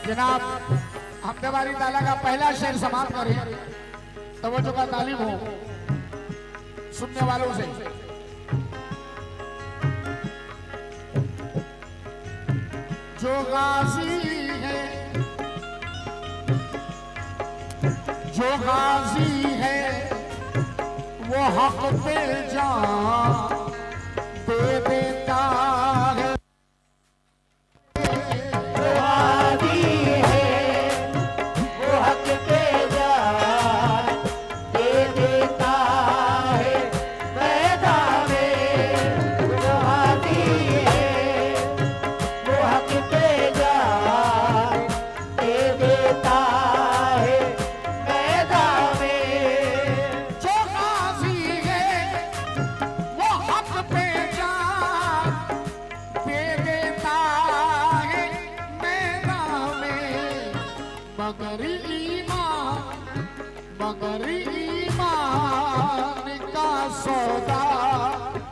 जनाब हफ्ते वाली ताला का पहला शेर समाप्त करें, तवज्जो का तालिब हो सुनने वालों से। जो गाजी है, जो गाजी है वो हक पे जान दे देता है। मगर ईमान का सौदा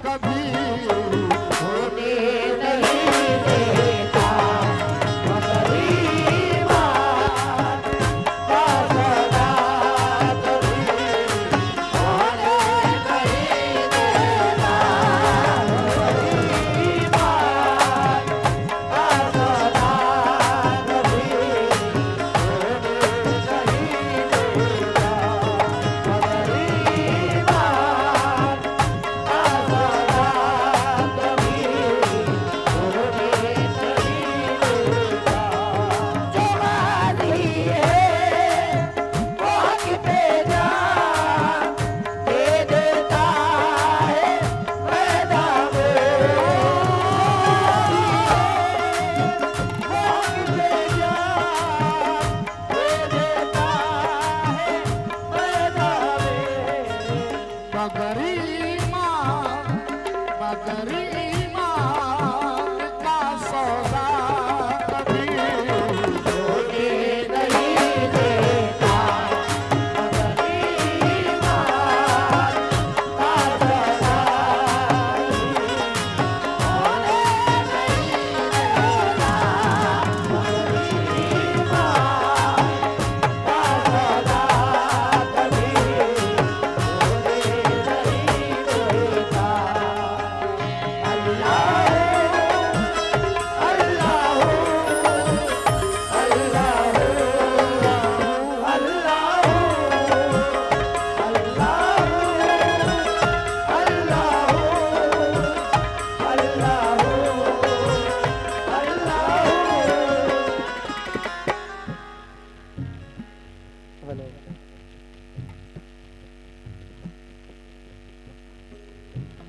कभी होने नहीं देता। मगर ईमान का सौदा कभी होने नहीं देता। मगर ईमान का सौदा कभी होने नहीं देता।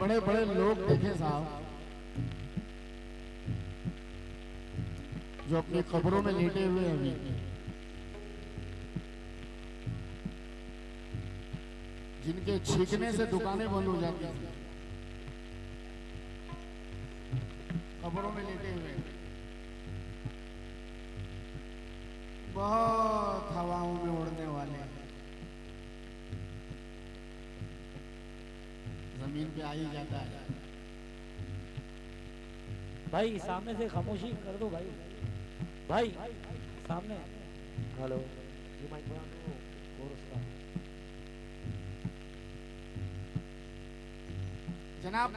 बड़े बड़े लोग देखे साहब जो अपनी कब्रों में लेटे हुए हैं, अभी जिनके छींकने से दुकानें बंद हो जाती थी, कब्रों में लेटे हुए, बहुत हवाओं में उड़ने वाले, जमीन पे आ ही जाता है। भाई सामने से खामोशी कर दो भाई, भाई सामने। हेलो ये माइक बना दो और उसका। जनाब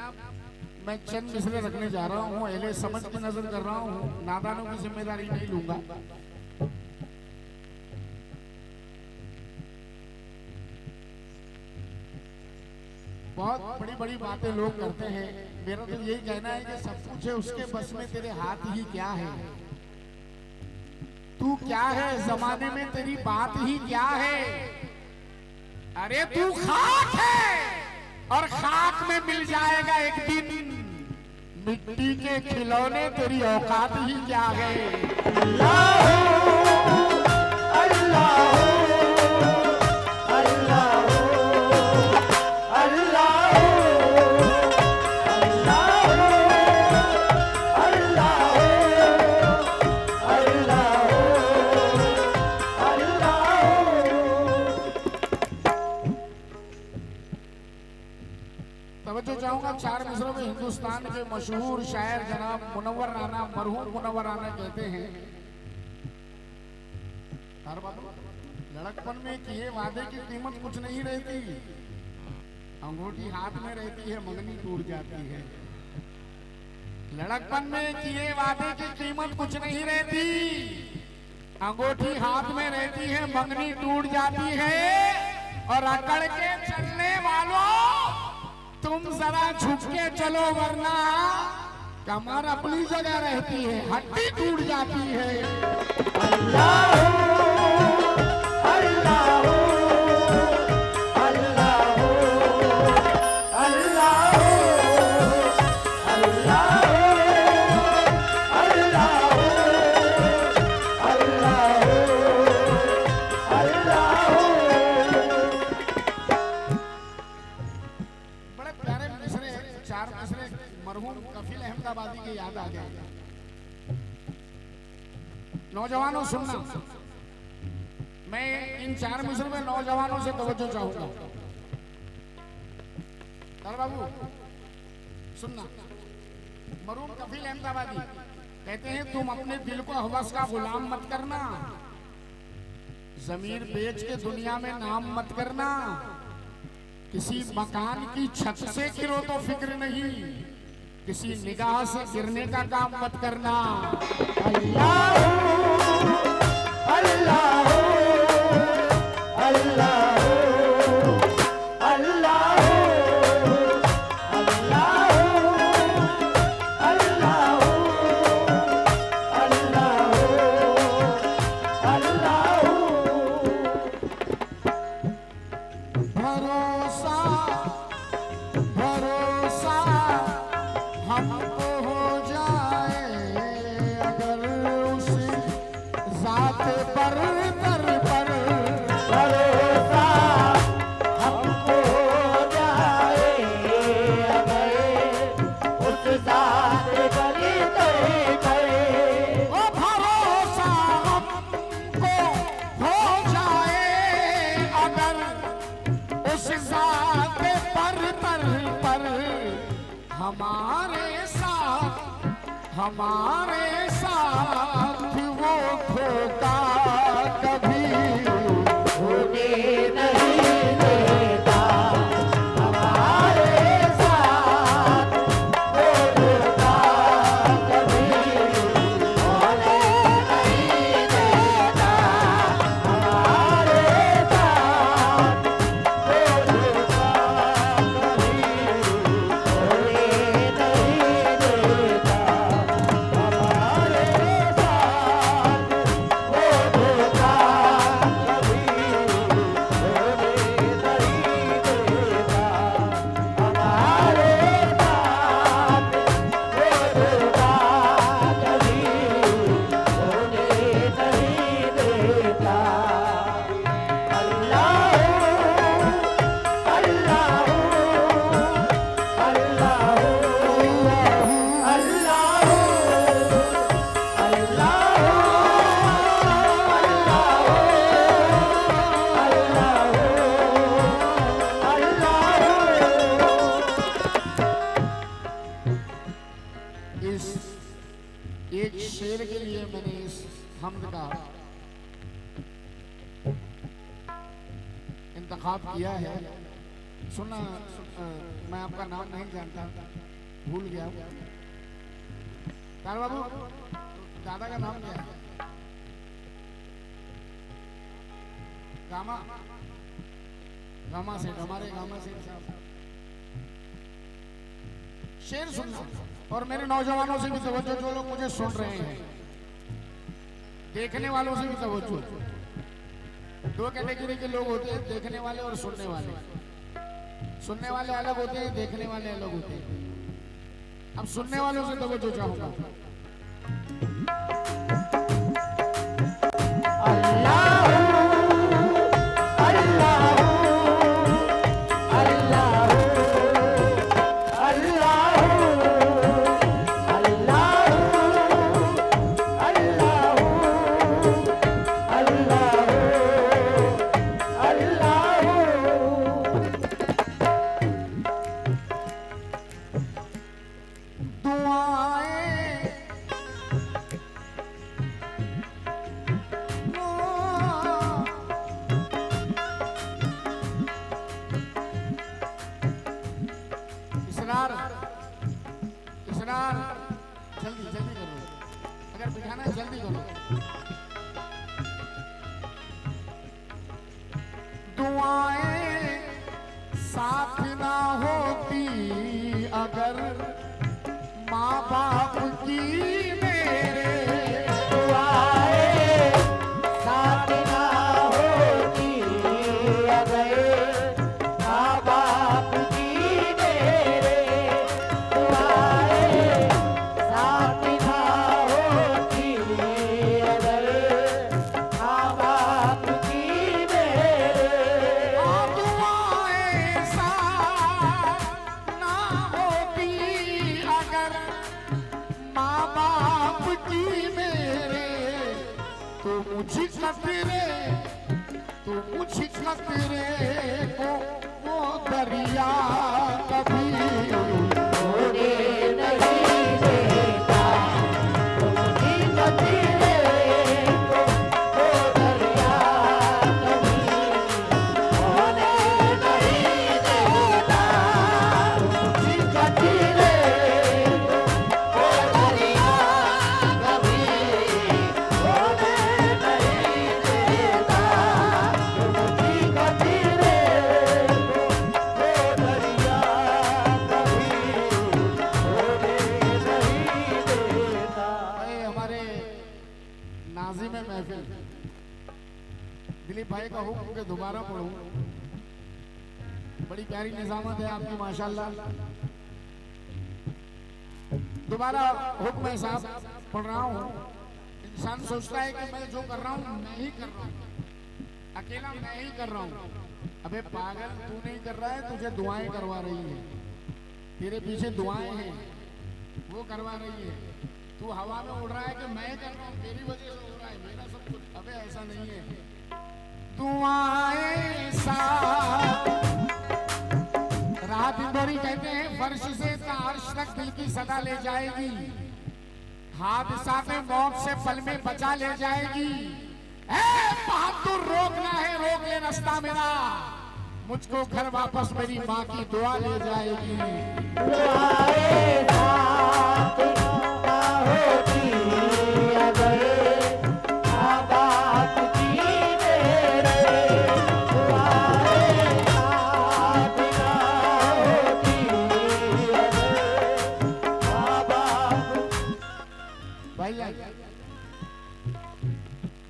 मैं चंद मिसरे रखने जा रहा हूँ, अहले समझ की नजर कर रहा हूँ, नादानों की जिम्मेदारी नहीं लूंगा। बहुत बड़ी बड़ी बातें लोग करते हैं, मेरा तो यही कहना है कि सब कुछ है उसके बस में, तेरे हाथ ही क्या है, तू क्या है जमाने में, तेरी बात ही क्या है। अरे तू खाक है और खाक में मिल जाएगा एक दिन, मिट्टी के खिलौने तेरी औकात ही क्या है। अल्लाह अल्लाह तवज्जो चाहूंगा। 4 मिसरों में हिंदुस्तान के मशहूर शायर जनाब मुनव्वर राना, मरहूम मुनव्वर राना कहते हैं हर बात लड़कपन में किए वादे की कीमत कुछ नहीं रहती, अंगूठी हाथ में रहती है, मंगनी टूट जाती है। लड़कपन में किए वादे की कीमत कुछ नहीं रहती, अंगूठी हाथ में रहती है, मंगनी टूट जाती है। और अकड़ के चलने वालों, तुम जरा झुक के चलो, वरना कमर अपनी जगह रहती है, हड्डी टूट जाती है। अल्लाह याद आ गया। नौजवानों सुनना, मैं इन 4 मिसरों में नौजवानों से तवज्जो चाहूंगा। बाबू सुनना, मरूम कफील अहमदाबादी कहते हैं, तुम अपने दिल को हवस का गुलाम मत करना, जमीर बेच के दुनिया में नाम मत करना, किसी मकान की छत से गिरो तो फिक्र नहीं, किसी निगाह से गिरने का काम मत करना। अल्लाह अल्लाह अल्लाह अल्लाह अल्लाह अल्लाह अल्लाह भरोसा भरोसा हमको हो जाए अगर उस जात पर दर पर, भरोसा हमको हो जाए अगर उस जात पर दर पर। ओ भरोसा हमको हो जाए अगर उस जात पर दर पर, हमारे साथ वो धोखा कभी होने नहीं देता, हमारे साथ वो धोखा कभी होने नहीं देता, हमारे साथ वो धोखा कभी होने नहीं देता, हमारे साथ वो धोखा कभी होने नहीं देता, हमारे साथ वो धोखा कभी होने नहीं देता। अल्लाह अल्लाह अल्लाह इस एक शेर के लिए मैंने इस हमद का इंतखाब किया है। सुनना, मैं आपका नाम नहीं जानता, भूल गया। तार बाबू, दादा का नाम क्या है? गामा गामा से, हमारे गामा से शेर सुनना। और मेरे नौजवानों से भी तवज्जो, जो लोग मुझे सुन रहे हैं, देखने वालों से भी तवज्जो। 2 कैटेगरी के लोग होते हैं, देखने वाले और सुनने वाले। सुनने वाले अलग होते हैं, देखने वाले अलग होते हैं। अब सुनने वालों से तवज्जो चाहूंगा। दुआएं है, जल्दी करो। दुआएं साथ ना होती अगर माँ बाप की मेरे, दुआएं साथ ना होती अगर माँ बाप की मेरे, दुआएं साथ ना होती अगर माँ बाप की मेरे, दुआएं साथ ना होती अगर माँ बाप की मेरे, तो मुझे खतरे को वो दरिया कभी होने नहीं देता, मुझे खतरे को वो दरिया कभी होने नहीं देता, मुझे खतरे को वो दरिया कभी होने नहीं देता, मुझे खतरे को वो दरिया कभी होने नहीं देता। भाई हमारे नाज़िम महफिल दिलीप भाई का हुक्म के दोबारा पढ़ूं। बड़ी प्यारी निजामत है आपकी माशाल्लाह। दोबारा हुक्म है साहब, पढ़ रहा हूँ। इंसान सोचता है कि मैं जो कर रहा हूँ मैं ही कर रहा हूँ, अकेला मैं ही कर रहा हूँ। अबे पागल, तू नहीं कर रहा है, तुझे दुआएं करवा रही है, तेरे पीछे दुआएं हैं, वो करवा रही है। तू हवा में उड़ रहा है कि मैं कर रहा हूँ, मेरी वजह से हो रहा है, मेरा सब कुछ। अबे ऐसा नहीं है। दुआएं साथ रात इंदौरी कहते हैं फर्श से अर्श तक दिल की सदा ले जाएगी, हादसा में मौत से पल में बचा ले जाएगी। ए बहादुर रोकना है, रोक ले रास्ता मेरा, मुझको घर वापस मेरी माँ की दुआ ले जाएगी। दुआएं साथ ना होती अगर माँ बाप की मेरे, दुआएं साथ ना होती अगर माँ बाप। भाई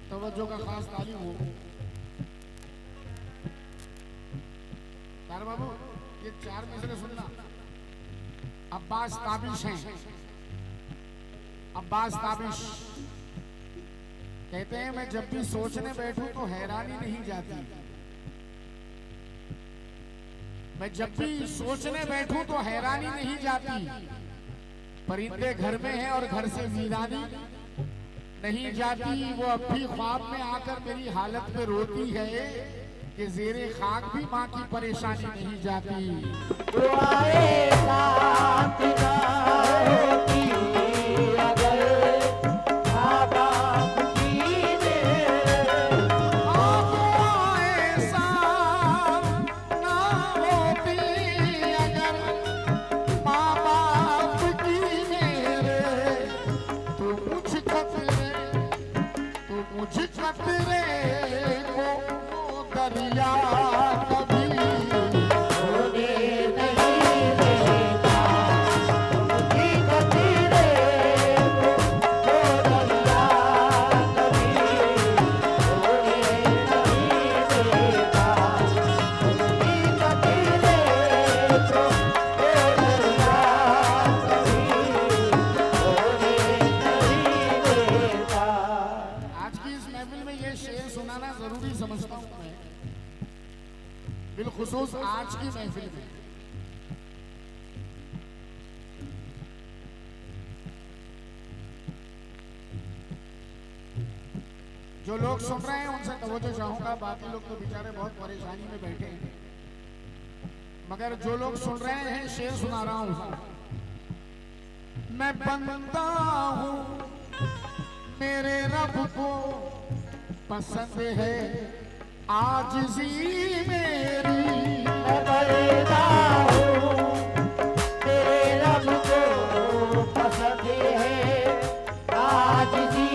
तवज्जो का खास तालीम हो। तार बाबू ये चार मिसरे सुनना। अब्बास ताबिश हैं, अब्बास ताबिश कहते हैं मैं जब भी सोचने बैठूं तो हैरानी नहीं जाती, मैं जब भी सोचने बैठूं तो हैरानी नहीं जाती। परिंदे घर में हैं और घर से वीरानी नहीं जाती, वो अब भी ख्वाब में आकर मेरी हालत पे रोती है कि ज़ेरे खाक भी माँ की परेशानी नहीं जाती। दुआएं साथ ना होती अगर माँ बाप की मेरे, दुआएं साथ ना होती अगर माँ बाप की मेरे, तो मुझ खतरे को वो दरिया कभी होने नहीं देता, मुझे खतरे को वो दरिया कभी होने नहीं देता, मुझे खतरे को वो दरिया कभी होने नहीं देता। आज की इस महफिल में ये शेर सुनाना जरूरी समझता हूँ मैं, बिलखुसूस आज की महफिल में। जो लोग सुन रहे हैं उनसे तवज्जो चाहूंगा, बाकी लोग तो बेचारे बहुत परेशानी में बैठे हैं, मगर जो लोग सुन रहे हैं शेर सुना रहा हूं। मैं बंदा हूं, मेरे रब को पसंद है आजिज़ी मेरी, मैं बंदा हूँ, मेरे रब को पसंद है आजिज़ी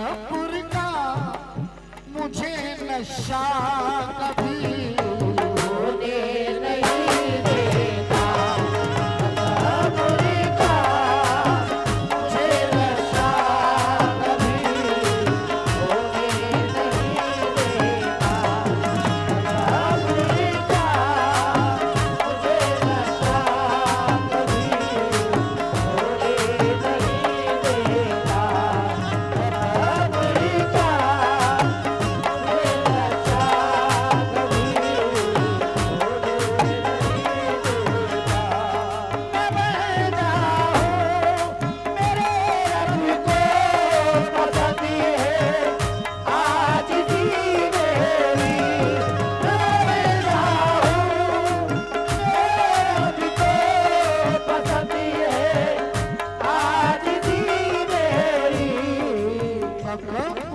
कब्र का मुझे नशा कभी होने नहीं देता। कब्र का मुझे नशा कभी होने नहीं देता। कब्र का मुझे नशा कभी होने नहीं देता। कब्र का